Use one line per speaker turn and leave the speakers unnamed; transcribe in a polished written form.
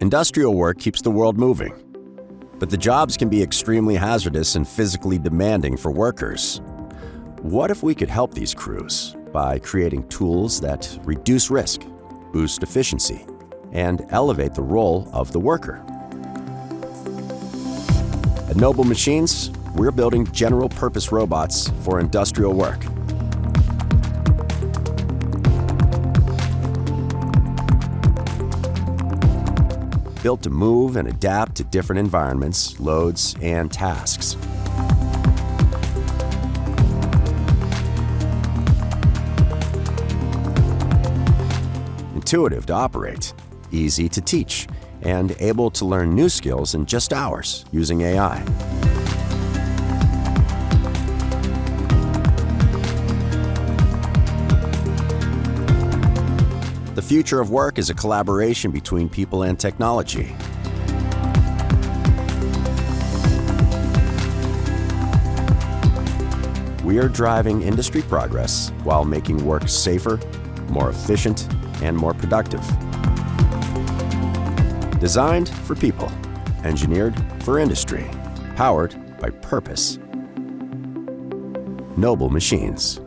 Industrial work keeps the world moving, but the jobs can be extremely hazardous and physically demanding for workers. What if we could help these crews by creating tools that reduce risk, boost efficiency, and elevate the role of the worker? At Noble Machines, we're building general-purpose robots for industrial work. Built to move and adapt to different environments, loads, and tasks. Intuitive to operate, easy to teach, and able to learn new skills in just hours using AI. The future of work is a collaboration between people and technology. We are driving industry progress while making work safer, more efficient, and more productive. Designed for people, engineered for industry, powered by purpose. Noble Machines.